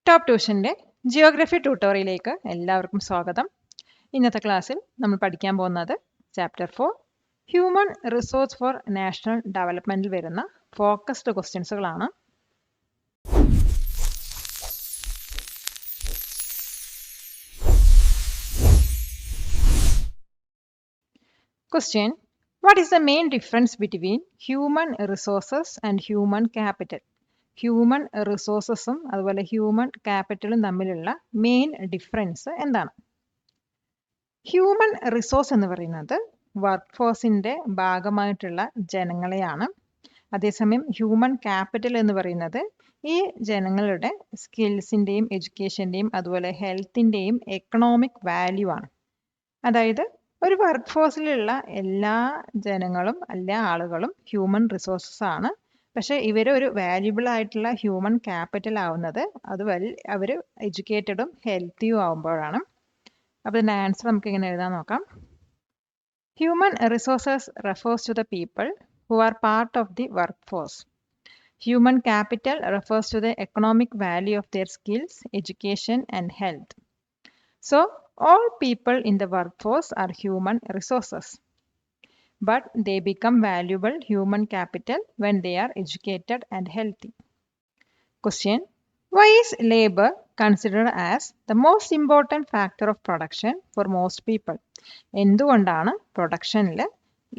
Top ട്യൂഷൻ്റെ geography ട്യൂട്ടോറിയലിലേക്ക് എല്ലാവർക്കും സ്വാഗതം. ഇന്നത്തെ ക്ലാസ്സിൽ നമ്മൾ പഠിക്കാൻ പോകുന്നത് chapter 4 human resource for national ഡെവലപ്മെൻറ്റിൽ വരുന്ന ഫോക്കസ്ഡ് ക്വസ്റ്റ്യൻസുകളാണ്. Question: what is the main difference between human resources and human capital? Human റിസോഴ്സസും അതുപോലെ ഹ്യൂമൻ ക്യാപിറ്റലും തമ്മിലുള്ള മെയിൻ ഡിഫറൻസ് എന്താണ്? ഹ്യൂമൻ റിസോഴ്സ് എന്ന് പറയുന്നത് വർക്ക് ഫോഴ്സിൻ്റെ ഭാഗമായിട്ടുള്ള ജനങ്ങളെയാണ്. അതേസമയം ഹ്യൂമൻ ക്യാപിറ്റൽ എന്ന് പറയുന്നത് ഈ ജനങ്ങളുടെ സ്കിൽസിൻ്റെയും എഡ്യൂക്കേഷൻ്റെയും അതുപോലെ ഹെൽത്തിൻ്റെയും എക്കണോമിക് വാല്യൂ ആണ്. അതായത് ഒരു വർക്ക് ഫോഴ്സിലുള്ള എല്ലാ ജനങ്ങളും എല്ലാ ആളുകളും ഹ്യൂമൻ റിസോഴ്സസ് ആണ്. പക്ഷേ ഇവർ ഒരു വാല്യുബിൾ ആയിട്ടുള്ള ഹ്യൂമൻ ക്യാപിറ്റൽ ആവുന്നത് അവർ എഡ്യൂക്കേറ്റഡും ഹെൽത്തിയും ആവുമ്പോഴാണ്. അപ്പോൾ ഇതിൻ്റെ ആൻസർ നമുക്ക് ഇങ്ങനെ എഴുതാൻ നോക്കാം. Human resources refers to the people who are part of the work force. Human capital refers to the economic value of their skills, education and health. So all people in the workforce are human resources, but they become valuable human capital when they are educated and healthy. Question: why is labor considered as the most important factor of production for most people? എന്തുകൊണ്ടാണ് പ്രൊഡക്ഷനിൽ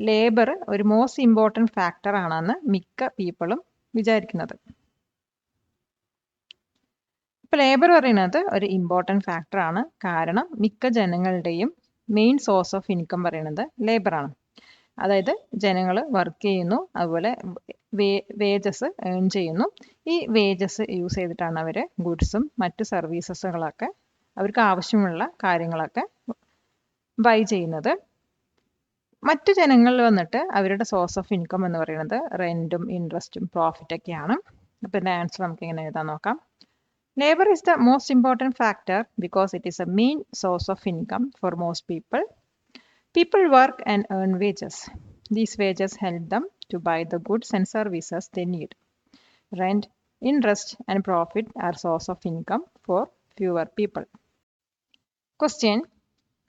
labour ഒരു most important factor ആണെന്ന് മിക്ക പീപ്പിളും വിചാരിക്കുന്നത്? ഇപ്പോൾ labour പറയുന്നത് ഒരു important factor ആണ്. കാരണം മിക്ക ജനങ്ങളുടെയും മെയിൻ സോഴ്സ് ഓഫ് ഇൻകം പറയുന്നത് ലേബറാണ്. അതായത് ജനങ്ങൾ വർക്ക് ചെയ്യുന്നു, അതുപോലെ വേജസ് ഏൺ ചെയ്യുന്നു. ഈ വേജസ് യൂസ് ചെയ്തിട്ടാണ് അവർ ഗുഡ്സും മറ്റ് സർവീസസുകളൊക്കെ അവർക്ക് ആവശ്യമുള്ള കാര്യങ്ങളൊക്കെ ബൈ ചെയ്യുന്നത്. മറ്റു ജനങ്ങളിൽ വന്നിട്ട് അവരുടെ സോഴ്സ് ഓഫ് ഇൻകം എന്ന് പറയുന്നത് റെൻറ്റും ഇൻട്രസ്റ്റും പ്രോഫിറ്റൊക്കെയാണ്. അപ്പോൾ ഇതിൻ്റെ ആൻസർ നമുക്ക് ഇങ്ങനെ എഴുതാൻ നോക്കാം. Labor is the most important factor because it is a main source of income for most people. People work and earn wages. These wages help them to buy the goods and services they need. Rent, interest, and profit are source of income for fewer people. Question: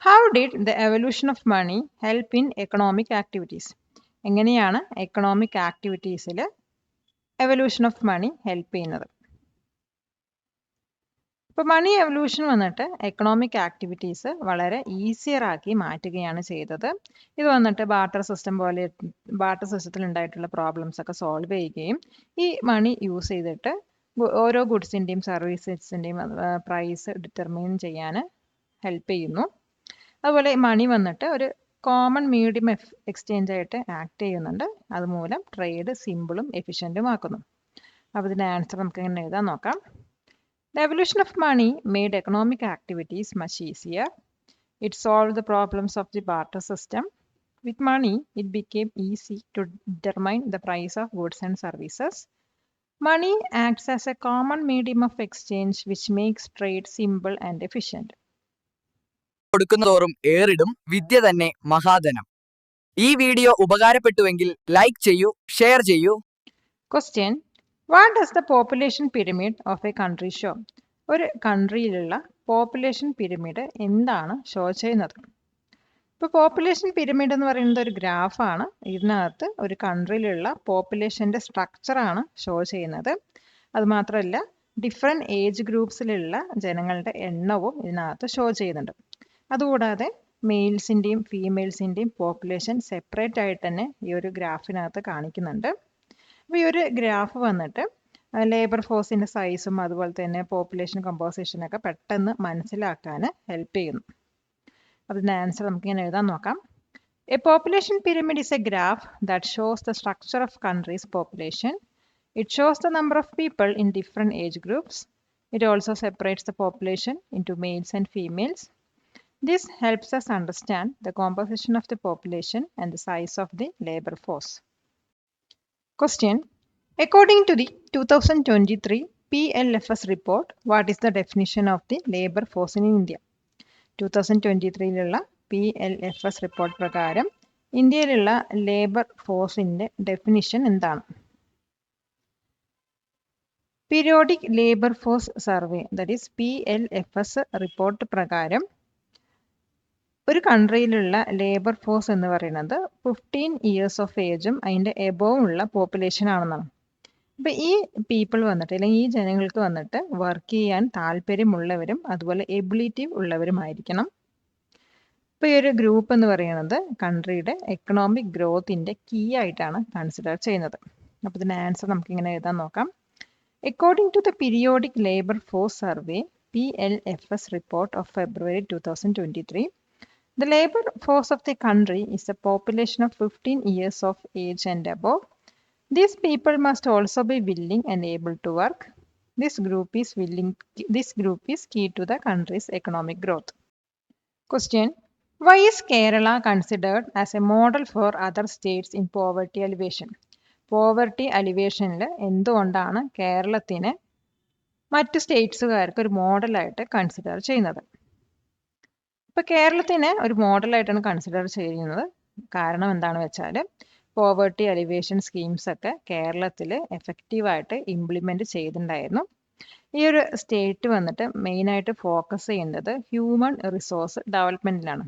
how did the evolution of money help in economic activities? എങ്ങനെയാണ് economic ആക്ടിവിറ്റീസിൽ evolution of money help ചെയ്യുന്നത്? ഇപ്പോൾ money evolution വന്നിട്ട് economic activities വളരെ easier ആക്കി മാറ്റുകയാണ് ചെയ്തത്. ഇത് വന്നിട്ട് ബാർട്ടർ സിസ്റ്റത്തിൽ ഉണ്ടായിട്ടുള്ള പ്രോബ്ലംസ് ഒക്കെ സോൾവ് ചെയ്യുകയും ഈ മണി യൂസ് ചെയ്തിട്ട് ഓരോ ഗുഡ്സിൻ്റെയും സർവീസസിൻ്റെയും പ്രൈസ് ഡിറ്റർമൈൻ ചെയ്യാൻ ഹെൽപ്പ് ചെയ്യുന്നു. അതുപോലെ മണി വന്നിട്ട് ഒരു കോമൺ മീഡിയം എക്സ്ചേഞ്ച് ആയിട്ട് ആക്ട് ചെയ്യുന്നുണ്ട്. അതുമൂലം ട്രേഡ് സിമ്പിളും എഫിഷ്യൻറ്റും ആക്കുന്നു. അപ്പോൾ ഇതിൻ്റെ ആൻസർ നമുക്ക് ഇങ്ങനെ എഴുതാൻ നോക്കാം. The evolution of money made economic activities much easier. It solved the problems of the barter system. With money, it became easy to determine the price of goods and services. Money acts as a common medium of exchange which makes trade simple and efficient. കൊടുക്കുന്നതോറും ഏറിടും വിദ്യ തന്നെ മഹാധനം. ഈ video ഉപകാരപ്പെട്ടുവെങ്കിൽ like ചെയ്യൂ, share ചെയ്യൂ. Question: what does the population pyramid of a country show? ഒരു കൺട്രിയിലുള്ള population pyramid എന്താണ് show ചെയ്യുന്നത്? ഇപ്പോൾ population pyramid എന്ന് പറയുന്നത് ഒരു ഗ്രാഫാണ്. ഇതിനകത്ത് ഒരു കൺട്രിയിലുള്ള പോപ്പുലേഷൻ്റെ സ്ട്രക്ചറാണ് ഷോ ചെയ്യുന്നത്. അതുമാത്രമല്ല ഡിഫറെൻറ്റ് ഏജ് ഗ്രൂപ്പ്സിലുള്ള ജനങ്ങളുടെ എണ്ണവും ഇതിനകത്ത് ഷോ ചെയ്യുന്നുണ്ട്. അതുകൂടാതെ മെയിൽസിൻ്റെയും ഫീമെയിൽസിൻ്റെയും പോപ്പുലേഷൻ സെപ്പറേറ്റ് ആയിട്ട് തന്നെ ഈ ഒരു ഗ്രാഫിനകത്ത് കാണിക്കുന്നുണ്ട്. അപ്പോൾ ഈ ഒരു ഗ്രാഫ് വന്നിട്ട് ലേബർ ഫോഴ്സിൻ്റെ സൈസും അതുപോലെ തന്നെ പോപ്പുലേഷൻ കമ്പോസിഷനൊക്കെ പെട്ടെന്ന് മനസ്സിലാക്കാൻ ഹെൽപ്പ് ചെയ്യുന്നു. അതിൻ്റെ ആൻസർ നമുക്ക് ഇങ്ങനെ എഴുതാൻ നോക്കാം. A population pyramid is a graph that shows the structure of countries population. It shows the number of people in different age groups. It also separates the population in to males and females. This helps us understand the composition of the population and the size of the labor force. Question: according to the 2023 PLFS report, what is the definition of the labor force in India? 2023 PLFS report പ്രകാരം ഇന്ത്യയിലുള്ള labour ഫോഴ്സിൻ്റെ definition എന്താണ്? Periodic labour force survey that is PLFS report പ്രകാരം ഒരു കൺട്രിയിലുള്ള labour force എന്ന് പറയുന്നത് 15 years of ഏജും അതിൻ്റെ എബോവും ഉള്ള population ആണെന്നാണ്. അപ്പോൾ ഈ പീപ്പിൾ വന്നിട്ട് അല്ലെങ്കിൽ ഈ ജനങ്ങൾക്ക് വന്നിട്ട് വർക്ക് ചെയ്യാൻ താല്പര്യമുള്ളവരും അതുപോലെ എബിലിറ്റി ഉള്ളവരുമായിരിക്കണം. ഇപ്പോൾ ഈ ഒരു ഗ്രൂപ്പ് എന്ന് പറയുന്നത് കൺട്രിയുടെ എക്കണോമിക് ഗ്രോത്തിൻ്റെ കീ ആയിട്ടാണ് കൺസിഡർ ചെയ്യുന്നത്. അപ്പോൾ ഇതിൻ്റെ ആൻസർ നമുക്ക് ഇങ്ങനെ എഴുതാൻ നോക്കാം. According to the Periodic Labour Force Survey PLFS report of February 2023, the labor force of the country is a population of 15 years of age and above. These people must also be willing and able to work. This group is key to the country's economic growth. Question: why is Kerala considered as a model for other states in poverty alleviation? Poverty അലിവേഷനിൽ എന്തുകൊണ്ടാണ് കേരളത്തിനെ മറ്റ് സ്റ്റേറ്റ്സുകാർക്ക് ഒരു മോഡലായിട്ട് consider ചെയ്യുന്നത്? ഇപ്പോൾ കേരളത്തിനെ ഒരു മോഡലായിട്ടാണ് consider ചെയ്യുന്നത്. കാരണം എന്താണെന്ന് വെച്ചാൽ പോവർട്ടി അലിവേഷൻ സ്കീംസ് ഒക്കെ കേരളത്തിൽ എഫക്റ്റീവായിട്ട് ഇംപ്ലിമെൻ്റ് ചെയ്തിട്ടുണ്ടായിരുന്നു. ഈ ഒരു സ്റ്റേറ്റ് വന്നിട്ട് മെയിനായിട്ട് ഫോക്കസ് ചെയ്യുന്നത് ഹ്യൂമൻ റിസോഴ്സ് ഡെവലപ്മെൻറ്റിലാണ്.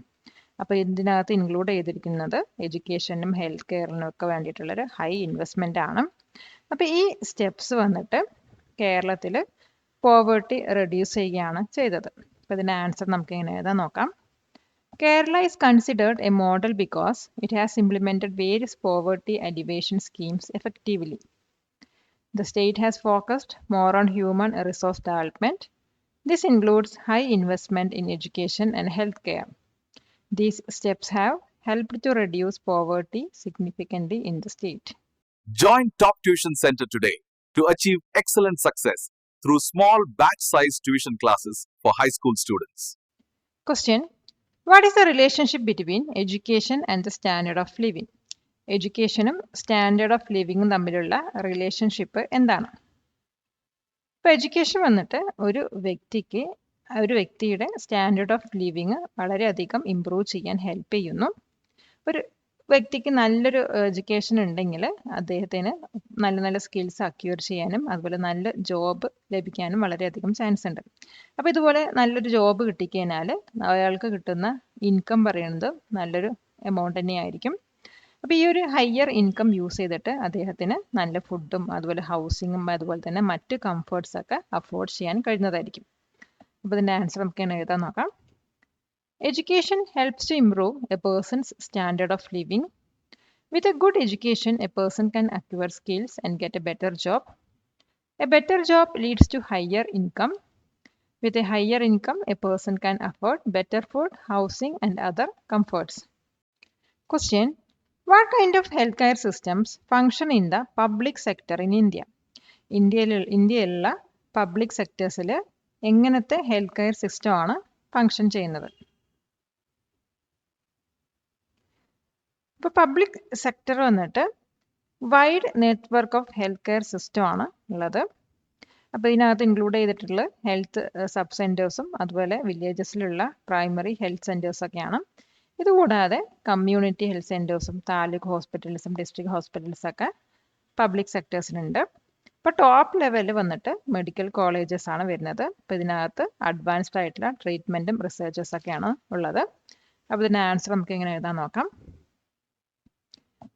അപ്പോൾ ഇതിനകത്ത് ഇൻക്ലൂഡ് ചെയ്തിരിക്കുന്നത് എഡ്യൂക്കേഷനും ഹെൽത്ത് കെയറിനും ഒക്കെ വേണ്ടിയിട്ടുള്ളൊരു ഹൈ ഇൻവെസ്റ്റ്മെൻ്റ് ആണ്. അപ്പോൾ ഈ സ്റ്റെപ്സ് വന്നിട്ട് കേരളത്തിൽ പോവർട്ടി റെഡ്യൂസ് ചെയ്യുകയാണ് ചെയ്തത്. അപ്പോൾ ഇതിൻ്റെ ആൻസർ നമുക്ക് ഇങ്ങനെ എഴുതാൻ നോക്കാം. Kerala is considered A model because it has implemented various poverty alleviation schemes effectively. The state has focused more on human resource development. This includes high investment in education and healthcare. These steps have helped to reduce poverty significantly in the state. Join Top Tuition Center today to achieve excellent success through small batch-sized tuition classes for high school students. Question: what is the relationship between education and the standard of living? എഡ്യൂക്കേഷനും standard of ലിവിങ്ങും തമ്മിലുള്ള relationship എന്താണ്? ഇപ്പോൾ education വന്നിട്ട് ഒരു വ്യക്തിയുടെ standard of living വളരെയധികം improve ചെയ്യാൻ ഹെൽപ്പ് ചെയ്യുന്നു. ഒരു വ്യക്തിക്ക് നല്ലൊരു എഡ്യൂക്കേഷൻ ഉണ്ടെങ്കിൽ അദ്ദേഹത്തിന് നല്ല നല്ല സ്കിൽസ് അക്യൂർ ചെയ്യാനും അതുപോലെ നല്ല ജോബ് ലഭിക്കാനും വളരെയധികം ചാൻസ് ഉണ്ട്. അപ്പോൾ ഇതുപോലെ നല്ലൊരു ജോബ് കിട്ടിക്കഴിഞ്ഞാൽ അയാൾക്ക് കിട്ടുന്ന ഇൻകം പറയുന്നത് നല്ലൊരു എമൗണ്ട് തന്നെയായിരിക്കും. അപ്പോൾ ഈ ഒരു ഹയർ ഇൻകം യൂസ് ചെയ്തിട്ട് അദ്ദേഹത്തിന് നല്ല ഫുഡും അതുപോലെ ഹൗസിങ്ങും അതുപോലെ തന്നെ മറ്റ് കംഫർട്ട്സ് ഒക്കെ അഫോർഡ് ചെയ്യാൻ കഴിയുന്നതായിരിക്കും. അപ്പോൾ ഇതിൻ്റെ ആൻസർ നമുക്ക് എങ്ങനെ എഴുതാൻ നോക്കാം. Education helps to improve a person's standard of living. With a good education a person can acquire skills and get a better job. A better job leads to higher income. With a higher income a person can afford better food, housing and other comforts. Question: what kind of healthcare systems function in the public sector in India? ഇന്ത്യയിലുള്ള public സെക്ടേഴ്സിൽ എങ്ങനത്തെ health care system ആണ് function ചെയ്യുന്നത്? ഇപ്പോൾ public sector വന്നിട്ട് wide network of health care system ആണ് ഉള്ളത്. അപ്പോൾ ഇതിനകത്ത് ഇൻക്ലൂഡ് ചെയ്തിട്ടുള്ള ഹെൽത്ത് സബ് സെൻറ്റേഴ്സും അതുപോലെ വില്ലേജസിലുള്ള പ്രൈമറി ഹെൽത്ത് സെൻറ്റേഴ്സൊക്കെയാണ്. ഇതുകൂടാതെ കമ്മ്യൂണിറ്റി ഹെൽത്ത് സെൻറ്റേഴ്സും താലൂക്ക് ഹോസ്പിറ്റൽസും ഡിസ്ട്രിക്ട് ഹോസ്പിറ്റൽസൊക്കെ പബ്ലിക് സെക്ടേഴ്സിനുണ്ട്. ഇപ്പോൾ ടോപ്പ് ലെവലിൽ വന്നിട്ട് മെഡിക്കൽ കോളേജസ് ആണ് വരുന്നത്. അപ്പോൾ ഇതിനകത്ത് അഡ്വാൻസ്ഡ് ആയിട്ടുള്ള ട്രീറ്റ്മെൻറ്റും റിസർച്ചസൊക്കെയാണ് ഉള്ളത്. അപ്പോൾ ഇതിൻ്റെ ആൻസർ നമുക്ക് എങ്ങനെ എഴുതാൻ നോക്കാം.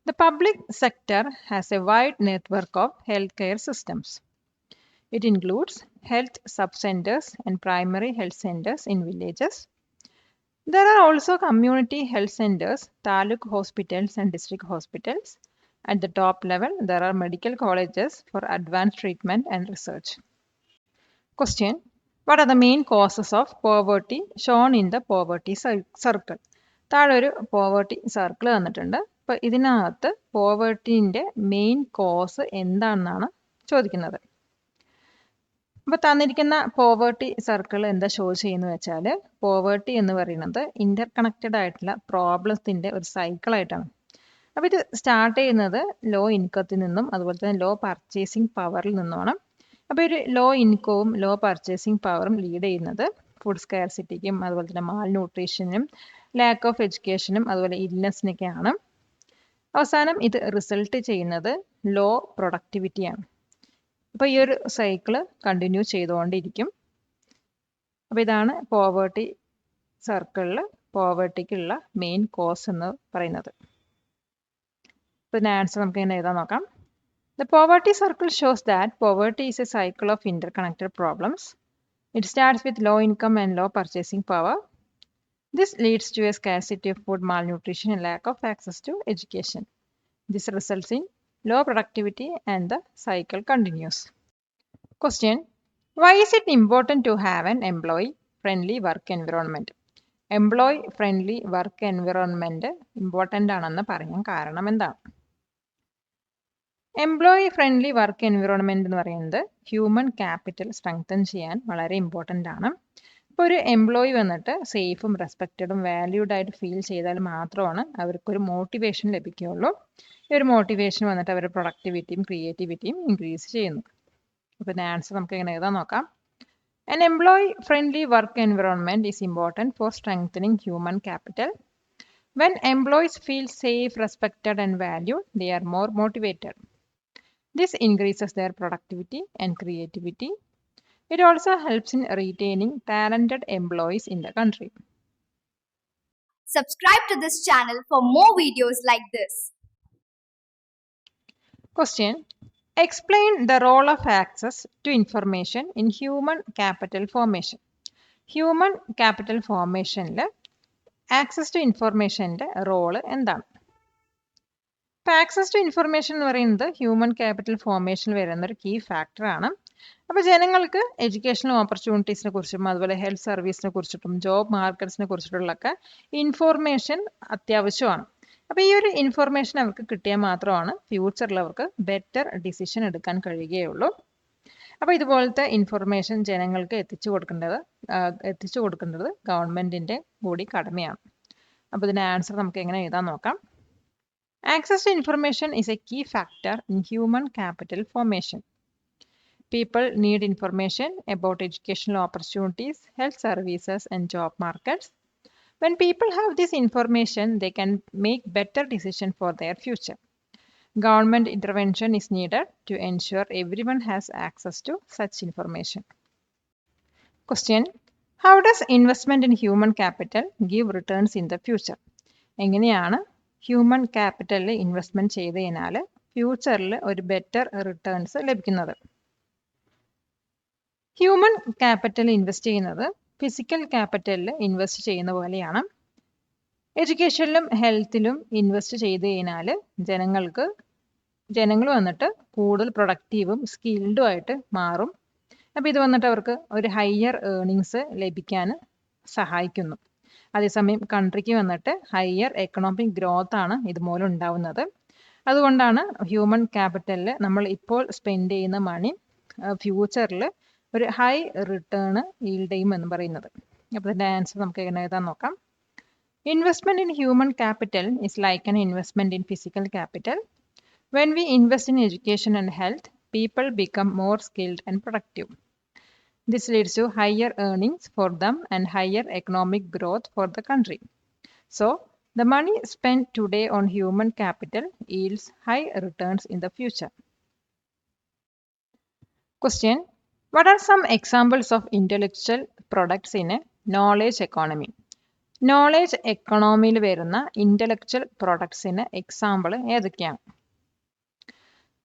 The public sector has a wide network of healthcare systems. It includes health sub-centers and primary health centers in villages. There are also community health centers, taluk hospitals and district hospitals. At the top level, there are medical colleges for advanced treatment and research. Question: what are the main causes of poverty shown in the poverty circle? താഴെ ഒരു poverty circle തന്നിട്ടുണ്ട്. അപ്പോൾ ഇതിനകത്ത് പോവർട്ടീൻ്റെ main cause എന്താണെന്നാണ് ചോദിക്കുന്നത്. അപ്പോൾ തന്നിരിക്കുന്ന poverty circle എന്താ ഷോ ചെയ്യുന്നത് വെച്ചാൽ പോവർട്ടി എന്ന് പറയുന്നത് ഇൻ്റർ കണക്റ്റഡ് ആയിട്ടുള്ള പ്രോബ്ലത്തിൻ്റെ ഒരു സൈക്കിളായിട്ടാണ്. അപ്പോൾ ഇത് സ്റ്റാർട്ട് ചെയ്യുന്നത് ലോ ഇൻകത്തിൽ നിന്നും അതുപോലെ തന്നെ ലോ പർച്ചേസിങ് പവറിൽ നിന്നുമാണ്. അപ്പോൾ ഒരു ലോ ഇൻകവും ലോ പർച്ചേസിങ് പവറും ലീഡ് ചെയ്യുന്നത് ഫുഡ് സ്കാർസിറ്റിക്കും അതുപോലെ തന്നെ മാൽ ന്യൂട്രീഷനും ലാക്ക് ഓഫ് എഡ്യൂക്കേഷനും അതുപോലെ അപ്പോൾ ഈ ഒരു സൈക്കിള് കണ്ടിന്യൂ ചെയ്തുകൊണ്ടിരിക്കും. അപ്പോൾ ഇതാണ് പോവേർട്ടി സർക്കിളിൽ പോവേർട്ടിക്കുള്ള മെയിൻ കോസ് എന്ന് പറയുന്നത്. അപ്പോൾ ഇതിൻ്റെ ആൻസർ നമുക്ക് ഇങ്ങനെ എഴുതാൻ നോക്കാം. The poverty circle shows that poverty is a cycle of interconnected problems. It starts with low income and low purchasing power. This leads to a scarcity of food, malnutrition, and lack of access to education. This results in low productivity and the cycle continues. Question: why is it important to have an employee-friendly work environment? Employee-friendly work environment important ആണെന്ന് പറയാൻ കാരണം എന്താണ്? Employee friendly work environment എന്ന് പറയുന്നത് human capital strengthen ചെയ്യാൻ വളരെ important ആണ്. ഇപ്പോൾ ഒരു എംപ്ലോയി വന്നിട്ട് സേഫും റെസ്പെക്റ്റഡും വാല്യൂഡ് ആയിട്ട് ഫീൽ ചെയ്താൽ മാത്രമാണ് അവർക്കൊരു മോട്ടിവേഷൻ ലഭിക്കുകയുള്ളൂ. ഈ ഒരു മോട്ടിവേഷൻ വന്നിട്ട് അവരുടെ പ്രൊഡക്ടിവിറ്റിയും ക്രിയേറ്റിവിറ്റിയും ഇൻക്രീസ് ചെയ്യുന്നു. അപ്പോൾ ഇതിൻ്റെ ആൻസർ നമുക്ക് എങ്ങനെ എഴുതാൻ നോക്കാം. An employee-friendly work environment is important for strengthening human capital. When employees feel safe, respected, and valued, they are more motivated. This increases their productivity and creativity. It also helps in retaining talented employees in the country. Subscribe to this channel for more videos like this. Question: explain the role of access to information in human capital formation. Human capital formation access to information role എന്താണ്? ഇപ്പോൾ access to information എന്ന് പറയുന്നത് human capital ഫോർമേഷനിൽ വരുന്ന ഒരു key ഫാക്ടറാണ്. അപ്പോൾ ജനങ്ങൾക്ക് educational ഓപ്പർച്യൂണിറ്റീസിനെ കുറിച്ചും അതുപോലെ ഹെൽത്ത് സർവീസിനെ കുറിച്ചിട്ടും ജോബ് മാർക്കറ്റ്സിനെ കുറിച്ചിട്ടുള്ളൊക്കെ ഇൻഫോർമേഷൻ അത്യാവശ്യമാണ്. അപ്പോൾ ഈ ഒരു ഇൻഫർമേഷൻ അവർക്ക് കിട്ടിയാൽ മാത്രമാണ് ഫ്യൂച്ചറിൽ അവർക്ക് ബെറ്റർ ഡിസിഷൻ എടുക്കാൻ കഴിയുകയുള്ളൂ. അപ്പോൾ ഇതുപോലത്തെ ഇൻഫർമേഷൻ ജനങ്ങൾക്ക് എത്തിച്ചു കൊടുക്കേണ്ടത് ഗവൺമെൻറ്റിൻ്റെ കൂടി കടമയാണ്. അപ്പോൾ ഇതിൻ്റെ ആൻസർ നമുക്ക് എങ്ങനെ എഴുതാൻ നോക്കാം. Access to information is a key factor in human capital formation. People need information about educational opportunities, health services, and job markets. When people have this information, they can make better decisions for their future. Government intervention is needed to ensure everyone has access to such information. Question: how does investment in human capital give returns in the future? എങ്ങനെയാണ് human ക്യാപിറ്റലിൽ investment ചെയ്ത് കഴിഞ്ഞാൽ ഫ്യൂച്ചറിൽ ഒരു better returns ലഭിക്കുന്നത്? Human capital invest ചെയ്യുന്നത് physical ക്യാപിറ്റലിൽ invest ചെയ്യുന്ന പോലെയാണ്. എഡ്യൂക്കേഷനിലും ഹെൽത്തിലും invest ചെയ്ത് കഴിഞ്ഞാൽ ജനങ്ങൾ വന്നിട്ട് കൂടുതൽ പ്രൊഡക്റ്റീവും സ്കിൽഡും ആയിട്ട് മാറും. അപ്പോൾ ഇത് വന്നിട്ട് അവർക്ക് ഒരു ഹയർ ഏർണിങ്സ് ലഭിക്കാൻ സഹായിക്കുന്നു. അതേസമയം കൺട്രിക്ക് വന്നിട്ട് ഹയർ എക്കണോമിക് ഗ്രോത്ത് ആണ് ഇതുമൂലം ഉണ്ടാവുന്നത്. അതുകൊണ്ടാണ് ഹ്യൂമൻ ക്യാപിറ്റലിൽ നമ്മൾ ഇപ്പോൾ സ്പെൻഡ് ചെയ്യുന്ന മണി ഫ്യൂച്ചറിൽ ഒരു ഹൈ റിട്ടേൺ ഈൽഡ് ചെയ്യും എന്ന് പറയുന്നത്. അപ്പോൾ ഇതിൻ്റെ ആൻസർ നമുക്ക് എങ്ങനെ എഴുതാൻ നോക്കാം. Investment in human capital is like an investment in physical capital. When we invest in education and health, people become more skilled and productive. This leads to higher earnings for them and higher economic growth for the country. So, the money spent today on human capital yields high returns in the future. Question: what are some examples of intellectual products in a knowledge economy? Knowledge economy യിൽ വരുന്ന intellectual productsന് example ഏതൊക്കെയാണ്?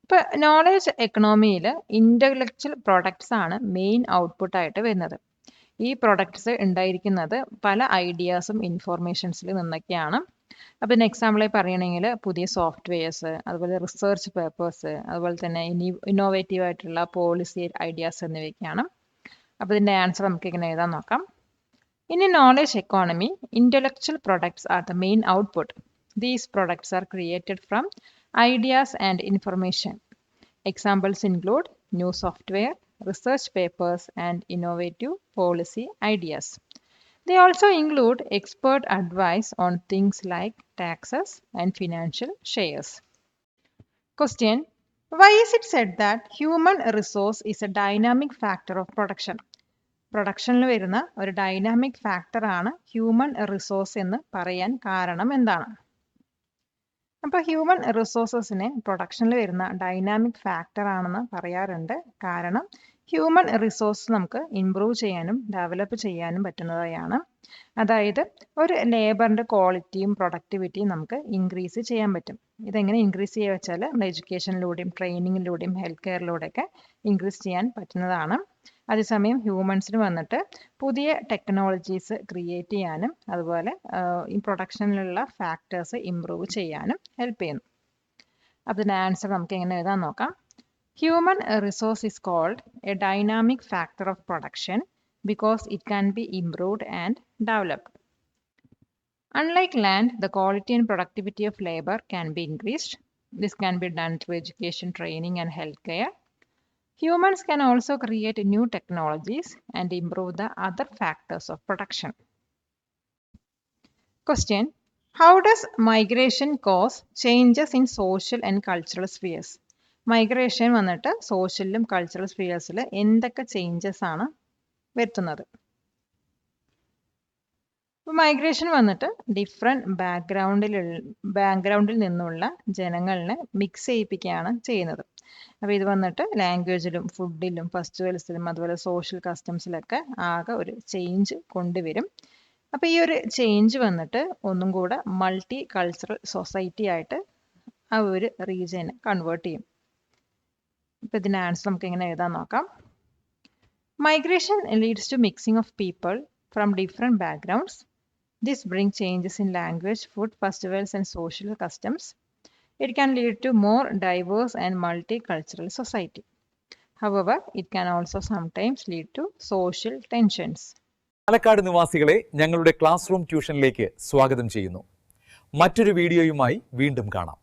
ഇപ്പോൾ knowledge എക്കണോമിയിൽ intellectual products ആണ് main ഔട്ട്പുട്ടായിട്ട് വരുന്നത്. ഈ products ഉണ്ടായിരിക്കുന്നത് പല ഐഡിയാസും ഇൻഫോർമേഷൻസിൽ നിന്നൊക്കെയാണ്. അപ്പോൾ ഇതിന് എക്സാമ്പിളായി പറയുകയാണെങ്കിൽ പുതിയ സോഫ്റ്റ്വെയർസ്, അതുപോലെ റിസർച്ച് പേപ്പേഴ്സ്, അതുപോലെ തന്നെ ഇന്നോവേറ്റീവ് ആയിട്ടുള്ള പോളിസി ഐഡിയാസ് എന്നിവയൊക്കെയാണ്. അപ്പോൾ ഇതിൻ്റെ ആൻസർ നമുക്ക് ഇങ്ങനെ എഴുതാൻ നോക്കാം. In a knowledge economy, intellectual products are the main output. These products are created from ideas and information. Examples include new software, research papers, and innovative policy ideas. They also include expert advice on things like taxes and financial shares. Question: why is it said that human resource is a dynamic factor of production? പ്രൊഡക്ഷനിൽ വരുന്ന ഒരു dynamic ഫാക്ടറാണ് human resource എന്ന് പറയാൻ കാരണം എന്താണ്? അപ്പോൾ human റിസോഴ്സസിനെ പ്രൊഡക്ഷനിൽ വരുന്ന dynamic factor ആണെന്ന് പറയാറുണ്ട്. കാരണം ഹ്യൂമൻ റിസോഴ്സ് നമുക്ക് ഇംപ്രൂവ് ചെയ്യാനും ഡെവലപ്പ് ചെയ്യാനും പറ്റുന്നതാണ്. അതായത് ഒരു ലേബറിൻ്റെ ക്വാളിറ്റിയും പ്രൊഡക്ടിവിറ്റിയും നമുക്ക് ഇൻക്രീസ് ചെയ്യാൻ പറ്റും. ഇതെങ്ങനെ ഇൻക്രീസ് ചെയ്യുക വെച്ചാൽ നമ്മുടെ എഡ്യൂക്കേഷനിലൂടെയും ട്രെയിനിങ്ങിലൂടെയും ഹെൽത്ത് കെയറിലൂടെയൊക്കെ ഇൻക്രീസ് ചെയ്യാൻ പറ്റുന്നതാണ്. അതേസമയം ഹ്യൂമൻസിന് വന്നിട്ട് പുതിയ ടെക്നോളജീസ് ക്രിയേറ്റ് ചെയ്യാനും അതുപോലെ ഈ പ്രൊഡക്ഷനിലുള്ള ഫാക്ടേഴ്സ് ഇംപ്രൂവ് ചെയ്യാനും ഹെൽപ്പ് ചെയ്യുന്നു. അപ്പോൾ ഇതിൻ്റെ ആൻസർ നമുക്ക് എങ്ങനെ എഴുതാൻ നോക്കാം. Human resource is called a dynamic factor of production because it can be improved and developed. Unlike land, the quality and productivity of labor can be increased. This can be done through education, training, and healthcare. Humans can also create new technologies and improve the other factors of production. Question: how does migration cause changes in social and cultural spheres? Migration വന്നിട്ട് സോഷ്യലിലും cultural സ്ഫിയേഴ്സിൽ എന്തൊക്കെ changes ആണ് വരുത്തുന്നത്? Migration വന്നിട്ട് different ബാക്ക്ഗ്രൗണ്ടിൽ നിന്നുള്ള ജനങ്ങളെ mix ചെയ്യിപ്പിക്കുകയാണ് ചെയ്യുന്നത്. അപ്പോൾ ഇത് വന്നിട്ട് ലാംഗ്വേജിലും ഫുഡിലും ഫെസ്റ്റിവൽസിലും അതുപോലെ സോഷ്യൽ കസ്റ്റംസിലൊക്കെ ആകെ ഒരു ചേഞ്ച് കൊണ്ടുവരും. അപ്പോൾ ഈ ഒരു ചേഞ്ച് വന്നിട്ട് ഒന്നും കൂടെ മൾട്ടി കൾച്ചറൽ സൊസൈറ്റി ആയിട്ട് ആ ഒരു റീജിയനെ കൺവേർട്ട് ചെയ്യും. ഇപ്പോൾ ഇതിൻ്റെ ആൻസർ നമുക്ക് എങ്ങനെ എഴുതാൻ നോക്കാം. Migration leads to mixing of people from different backgrounds. This brings changes in language, food, festivals, and social customs. It can lead to more diverse and multicultural society. However, it can also sometimes lead to social tensions. Palakkad നിവാസികളെ ഞങ്ങളുടെ class room ട്യൂഷനിലേക്ക് സ്വാഗതം ചെയ്യുന്നു. മറ്റൊരു വീഡിയോയുമായി വീണ്ടും കാണാം.